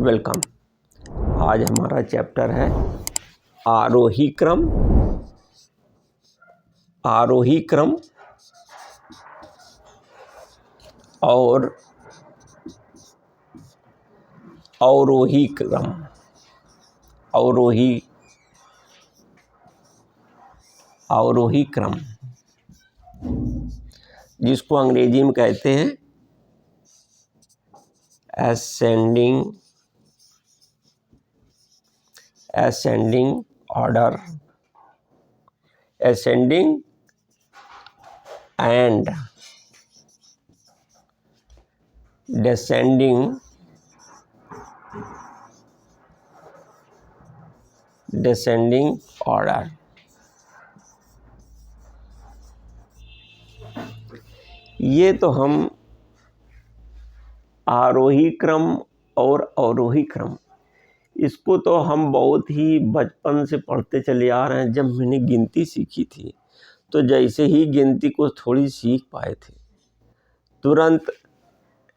Welcome. आज हमारा chapter है आरोही क्रम और अवरोही क्रम। अवरोही क्रम जिसको अंग्रेजी में कहते हैं ascending order, ascending and descending order। ये तो हम आरोही क्रम और अवरोही क्रम, इसको तो हम बहुत ही बचपन से पढ़ते चले आ रहे हैं। जब मैंने गिनती सीखी थी तो जैसे ही गिनती को थोड़ी सीख पाए थे, तुरंत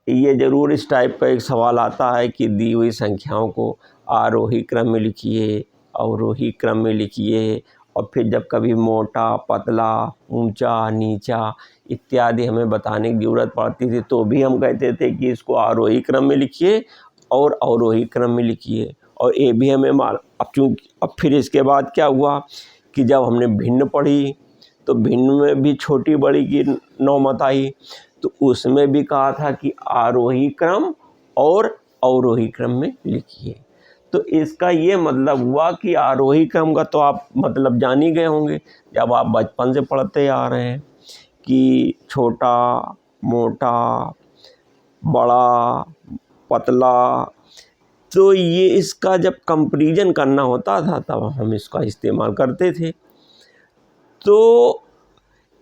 ये ज़रूर इस टाइप का एक सवाल आता है कि दी हुई संख्याओं को आरोही क्रम में लिखिए, अवरोही क्रम में लिखिए। और फिर जब कभी मोटा, पतला, ऊंचा, नीचा इत्यादि हमें बताने की ज़रूरत पड़ती थी तो भी हम कहते थे कि इसको आरोही क्रम में लिखिए और अवरोही क्रम में लिखिए। और ये भी हमें अब फिर इसके बाद क्या हुआ कि जब हमने भिन्न पढ़ी तो भिन्न में भी छोटी बड़ी की नौबत आई, तो उसमें भी कहा था कि आरोही क्रम और अवरोही क्रम में लिखिए। तो इसका ये मतलब हुआ कि आरोही क्रम का तो आप मतलब जान ही गए होंगे, जब आप बचपन से पढ़ते आ रहे हैं कि छोटा, मोटा, बड़ा, पतला। तो ये इसका जब कंपैरिजन करना होता था तब हम इसका इस्तेमाल करते थे। तो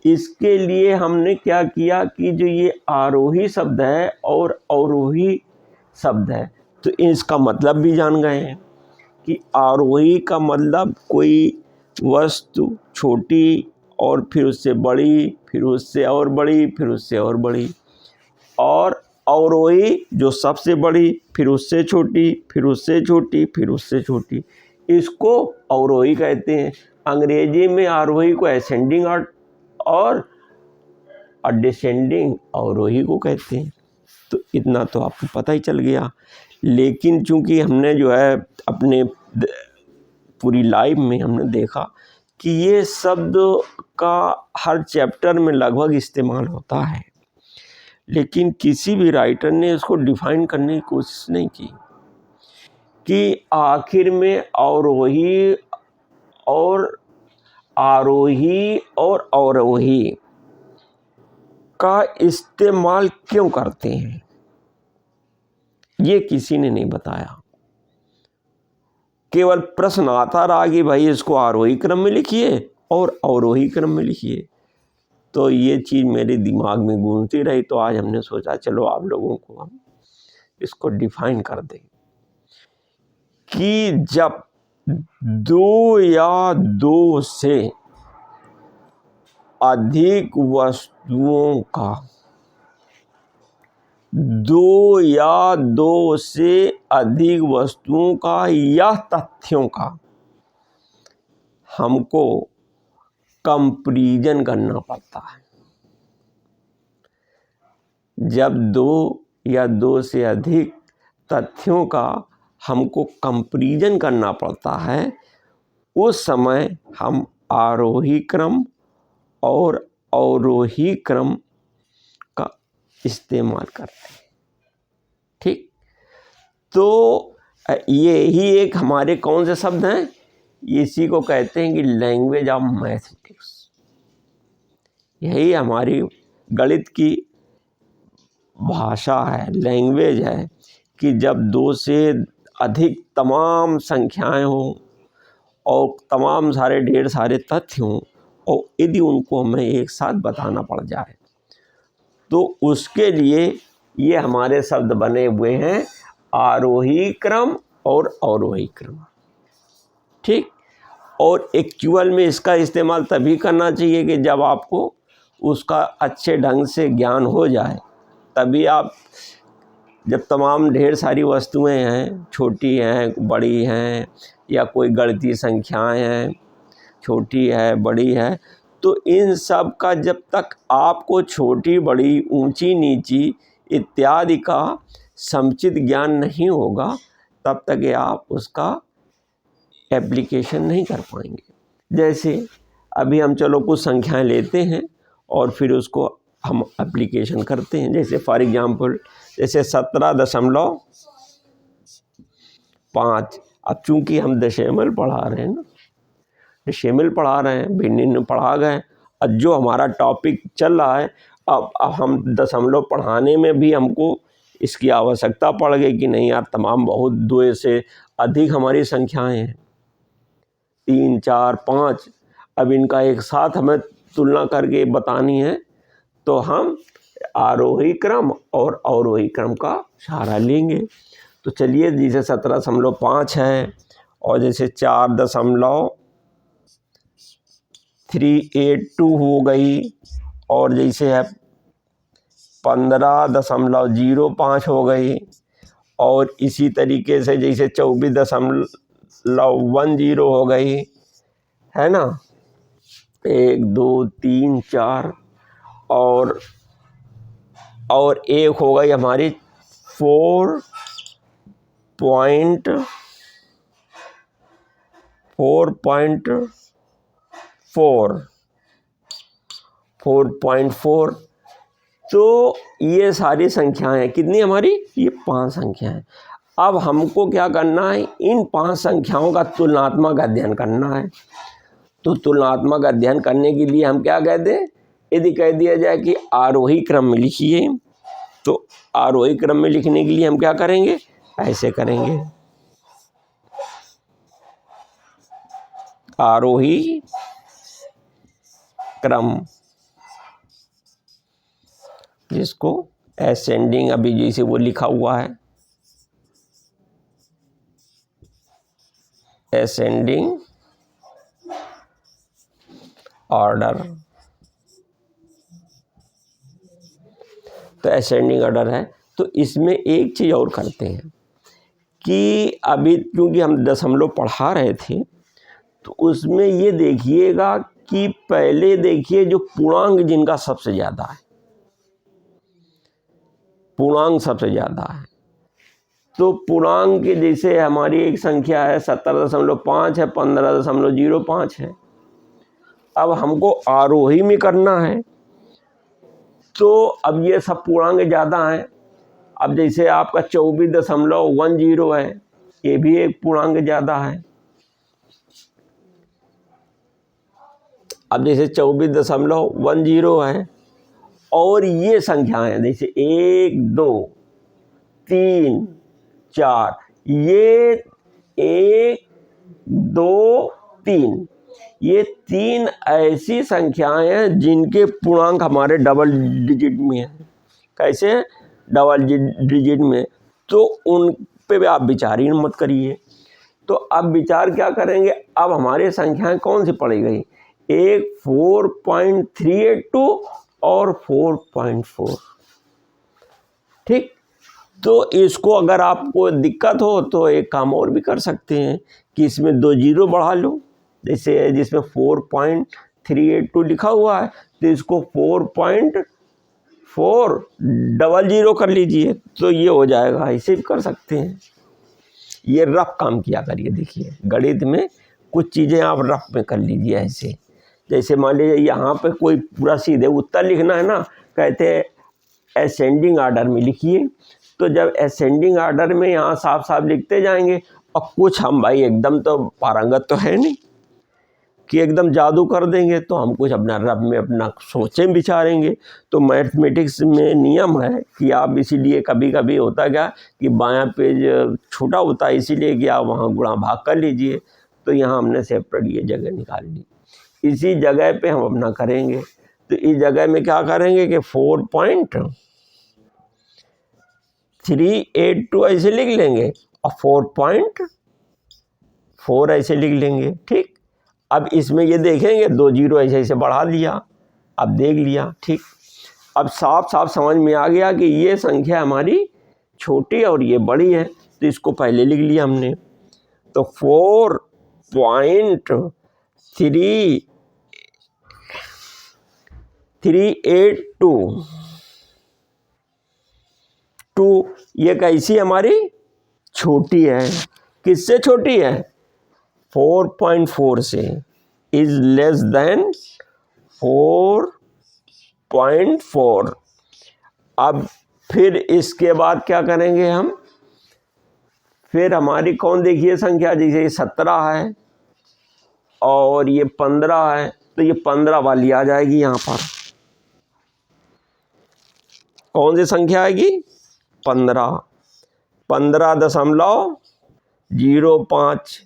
इसके लिए हमने क्या किया कि जो ये आरोही शब्द है और अवरोही शब्द है तो इसका मतलब भी जान गए हैं कि आरोही का मतलब कोई वस्तु छोटी और फिर उससे बड़ी, फिर उससे और बड़ी, फिर उससे और बड़ी। और अवरोही जो सबसे बड़ी, फिर उससे छोटी, फिर उससे छोटी, फिर उससे छोटी, इसको अवरोही कहते हैं। अंग्रेजी में आरोही को असेंडिंग और डिसेंडिंग अवरोही को कहते हैं। तो इतना तो आपको पता ही चल गया। लेकिन चूंकि हमने जो है अपने पूरी लाइफ में हमने देखा कि ये शब्द का हर चैप्टर में लगभग इस्तेमाल होता है, लेकिन किसी भी राइटर ने इसको डिफाइन करने की कोशिश नहीं की कि आखिर में अवरोही और आरोही और अवरोही का इस्तेमाल क्यों करते हैं, ये किसी ने नहीं बताया। केवल प्रश्न आता रहा कि भाई इसको आरोही क्रम में लिखिए और अवरोही क्रम में लिखिए। तो ये चीज़ मेरे दिमाग में गूंजती रही, तो आज हमने सोचा चलो आप लोगों को हम इसको डिफाइन कर दें कि जब दो या दो से अधिक वस्तुओं का, दो या दो से अधिक वस्तुओं का या तथ्यों का हमको कंपैरिजन करना पड़ता है। जब दो या दो से अधिक तथ्यों का हमको कंपैरिजन करना पड़ता है, उस समय हम आरोही क्रम और अवरोही क्रम का इस्तेमाल करते हैं। ठीक, तो ये ही एक हमारे कौन से शब्द हैं, इसी को कहते हैं कि लैंग्वेज ऑफ मैथमेटिक्स। यही हमारी गणित की भाषा है, लैंग्वेज है कि जब दो से अधिक तमाम संख्याएं हों और तमाम सारे ढेर सारे तथ्य हों और यदि उनको हमें एक साथ बताना पड़ जाए तो उसके लिए ये हमारे शब्द बने हुए हैं आरोही क्रम और अवरोही क्रम। ठीक, और एक्चुअल में इसका इस्तेमाल तभी करना चाहिए कि जब आपको उसका अच्छे ढंग से ज्ञान हो जाए, तभी आप जब तमाम ढेर सारी वस्तुएं हैं, छोटी हैं, बड़ी हैं, या कोई गणितीय संख्याएं हैं, छोटी है, बड़ी है, तो इन सब का जब तक आपको छोटी बड़ी, ऊंची नीची इत्यादि का समुचित ज्ञान नहीं होगा, तब तक ये आप उसका एप्लीकेशन नहीं कर पाएंगे। जैसे अभी हम चलो कुछ संख्याएं लेते हैं और फिर उसको हम एप्लीकेशन करते हैं। जैसे फॉर एग्जांपल, जैसे 17.5। अब चूंकि हम दशमलव पढ़ा रहे हैं ना, दशमलव पढ़ा रहे हैं, भिन्न पढ़ा गए, अब जो हमारा टॉपिक चल रहा है, अब हम दशमलव पढ़ाने में भी हमको इसकी आवश्यकता पड़ गई कि नहीं यार, तमाम बहुत 2 से अधिक हमारी संख्याएं हैं, 3, 4, 5। अब इनका एक साथ हमें तुलना करके बतानी है, तो हम आरोही क्रम और अवरोही क्रम का सहारा लेंगे। तो चलिए, जैसे 17.5 है और जैसे 4.382 हो गई, और जैसे है 15.05 हो गई, और इसी तरीके से जैसे 24.10 हो गई, है ना, 1, 2, 3, 4, और एक हो गई हमारी 4.4। तो ये सारी संख्याएं हैं, कितनी हमारी, ये 5 संख्याएं हैं। अब हमको क्या करना है, इन 5 संख्याओं का तुलनात्मक अध्ययन करना है। तो तुलनात्मक अध्ययन करने के लिए हम क्या कहते हैं, यदि कह दिया जाए कि आरोही क्रम में लिखिए, तो आरोही क्रम में लिखने के लिए हम क्या करेंगे, ऐसे करेंगे, आरोही क्रम, जिसको असेंडिंग, अभी जैसे वो लिखा हुआ है, असेंडिंग ऑर्डर। तो असेंडिंग ऑर्डर है। तो इसमें एक चीज़ और करते हैं कि अभी क्योंकि हम दशमलव पढ़ा रहे थे, तो उसमें ये देखिएगा कि पहले देखिए जो पूर्णांक जिनका सबसे ज़्यादा है, पूर्णांक सबसे ज़्यादा है, तो पूर्णांक जैसे हमारी एक संख्या है 17.5 है, 15.05 है। अब हमको आरोही में करना है, तो अब ये सब पूर्णांक ज़्यादा हैं। अब जैसे आपका 24.10 है, ये भी एक पूर्णांक ज़्यादा है। अब जैसे 24.10 है, और ये संख्याएं जैसे 1, 2, 3, 4, ये 1, 2, 3, ये 3 ऐसी संख्याएं हैं जिनके पूर्णांक हमारे डबल डिजिट में हैं। कैसे, डबल डिजिट में। तो उन पे भी आप विचार ही मत करिए। तो अब विचार क्या करेंगे, अब हमारी संख्याएं कौन सी पड़ी गई, एक 4.382 और 4.4। ठीक, तो इसको अगर आपको दिक्कत हो तो एक काम और भी कर सकते हैं कि इसमें 2 जीरो बढ़ा लो। जैसे जिसमें 4.382 लिखा हुआ है, तो इसको 4.400 कर लीजिए, तो ये हो जाएगा। ऐसे भी कर सकते हैं। ये रफ काम किया करिए। देखिए, गणित में कुछ चीज़ें आप रफ में कर लीजिए ऐसे। जैसे मान लीजिए यहाँ पे कोई पूरा सीधे उत्तर लिखना है ना, कहते हैं असेंडिंग ऑर्डर में लिखिए। तो जब असेंडिंग ऑर्डर में यहाँ साफ साफ लिखते जाएंगे, और कुछ हम भाई एकदम तो पारंगत तो है नहीं कि एकदम जादू कर देंगे, तो हम कुछ अपना रब में अपना सोचें विचारेंगे। तो मैथमेटिक्स में नियम है कि आप, इसीलिए कभी कभी होता क्या कि बायां पेज छोटा होता है, इसीलिए कि आप वहाँ गुणा भाग कर लीजिए। तो यहाँ हमने सेपरेट ये जगह निकाल ली, इसी जगह पे हम अपना करेंगे। तो इस जगह में क्या करेंगे कि 4.382 ऐसे लिख लेंगे और 4.4 ऐसे लिख लेंगे। ठीक, अब इसमें ये देखेंगे 2 जीरो ऐसे ऐसे बढ़ा दिया, अब देख लिया। ठीक, अब साफ साफ समझ में आ गया कि ये संख्या हमारी छोटी और ये बड़ी है, तो इसको पहले लिख लिया हमने। तो 4.3822 ये कैसी हमारी छोटी है, किससे छोटी है? 4.4 से, इज लेस देन 4.4। अब फिर इसके बाद क्या करेंगे हम? फिर हमारी कौन देखिए संख्या, जैसे ये 17 है और ये 15 है, तो ये 15 वाली आ जाएगी यहाँ पर। कौन सी संख्या आएगी? 15। 15.05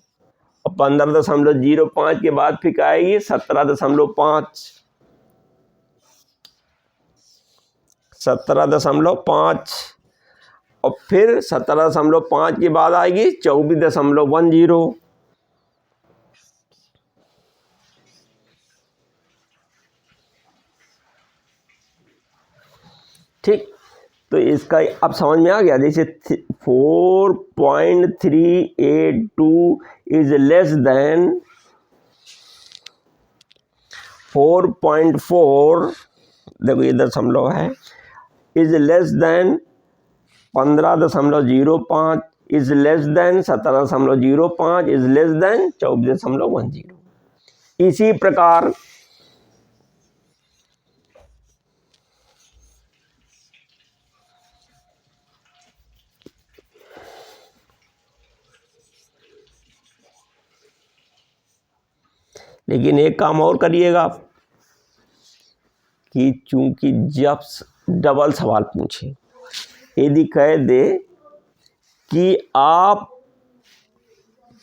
और 15.05 के बाद फिर क्या आएगी? 17.5। 17.5 और फिर 17.5 के बाद आएगी 24.10। ठीक, तो इसका अब समझ में आ गया। जैसे 4.382 इज लेस देन 4.4, देखो ये दशमलव है, is less than 15.05, is less than 17.05, is less than 24.10। इसी प्रकार लेकिन एक काम और करिएगा कि चूंकि जब डबल सवाल पूछे, यदि कह दे कि आप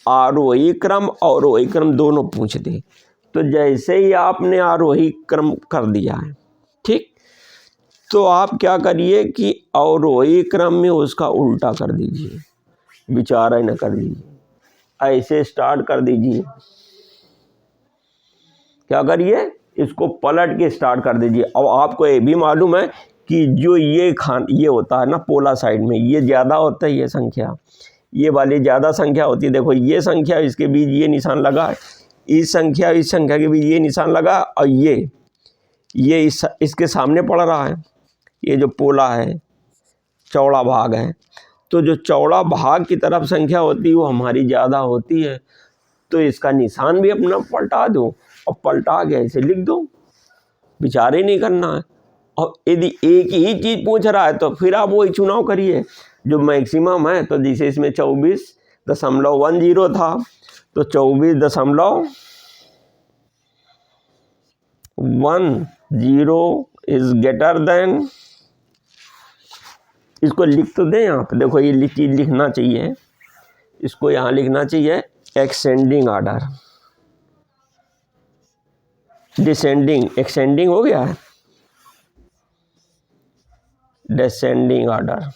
आरोही क्रम और अवरोही क्रम दोनों पूछ दे, तो जैसे ही आपने आरोही क्रम कर दिया है, ठीक, तो आप क्या करिए कि अवरोही क्रम में उसका उल्टा कर दीजिए, विचार न कर दीजिए, ऐसे स्टार्ट कर दीजिए। क्या करिए? इसको पलट के स्टार्ट कर दीजिए। और आपको ये भी मालूम है कि जो ये होता है ना पोला साइड में, ये ज़्यादा होता है, ये संख्या, ये वाली ज़्यादा संख्या होती है। देखो ये संख्या, इसके बीच ये निशान लगा है, इस संख्या के बीच ये निशान लगा, और ये इसके सामने पड़ रहा है। ये जो पोला है, चौड़ा भाग है, तो जो चौड़ा भाग की तरफ संख्या होती है वो हमारी ज़्यादा होती है। तो इसका निशान भी अपना पलटा दो और पलटा के ऐसे लिख दो, विचार ही नहीं करना है। और यदि एक ही चीज़ पूछ रहा है तो फिर आप वही चुनाव करिए जो मैक्सिमम है। तो जैसे इसमें 24.10 था, तो 24.10 इज ग्रेटर देन, इसको लिख तो दें यहाँ पे, देखो ये चीज़ लिखना चाहिए, इसको यहाँ लिखना चाहिए एक्सटेंडिंग ऑर्डर, डिसेंडिंग, एक्सटेंडिंग हो गया है, डिसेंडिंग ऑर्डर,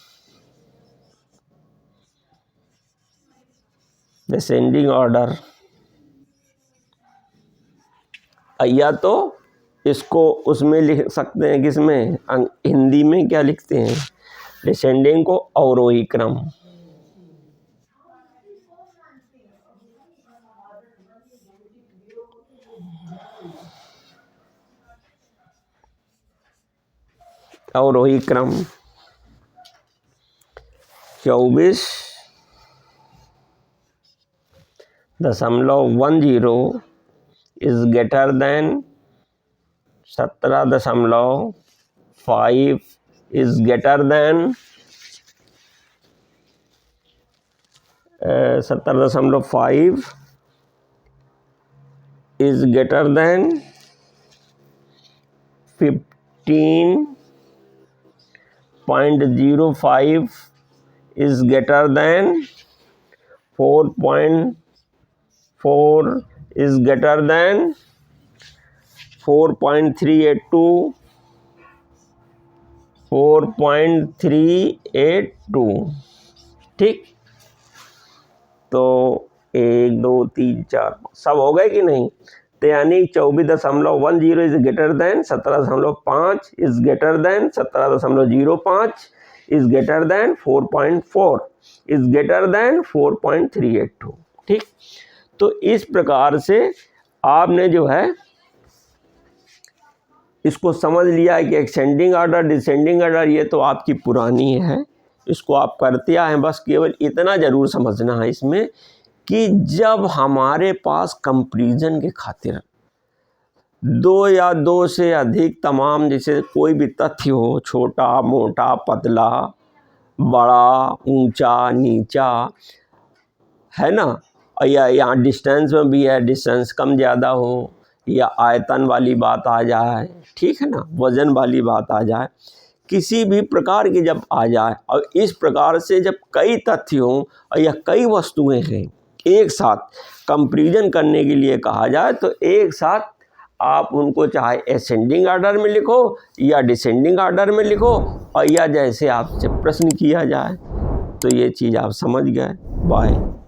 डिसेंडिंग ऑर्डर। या तो इसको उसमें लिख सकते हैं, किसमें, हिंदी में क्या लिखते हैं, डिसेंडिंग को अवरोही क्रम, अवरोही क्रम 24.10 is greater than 17.5 is greater than 17.5 is greater than 15.05 is greater than 4.4 is greater than 4.382, 4.382। ठीक, तो 1 2 3 4 सब हो गए कि नहीं? तो यानी 24.10 is greater than 17.5 is greater than 17.05 is greater than 4.4 is greater than 4.382। ठीक, तो इस प्रकार से आपने जो है इसको समझ लिया है कि एक्सेंडिंग ऑर्डर डिसेंडिंग ऑर्डर ये तो आपकी पुरानी है, इसको आप करते आए हैं। बस केवल इतना ज़रूर समझना है इसमें कि जब हमारे पास कंपैरिजन के खातिर दो या दो से अधिक तमाम जैसे कोई भी तथ्य हो, छोटा मोटा पतला बड़ा ऊंचा नीचा, है ना, या यहाँ डिस्टेंस में भी है, डिस्टेंस कम ज़्यादा हो या आयतन वाली बात आ जाए, ठीक है ना, वज़न वाली बात आ जाए, किसी भी प्रकार की जब आ जाए और इस प्रकार से जब कई तथ्य हों या कई वस्तुएं हैं एक साथ कंपैरिजन करने के लिए कहा जाए तो एक साथ आप उनको चाहे असेंडिंग ऑर्डर में लिखो या डिसेंडिंग ऑर्डर में लिखो और या जैसे आपसे प्रश्न किया जाए। तो ये चीज़ आप समझ गए। बाय।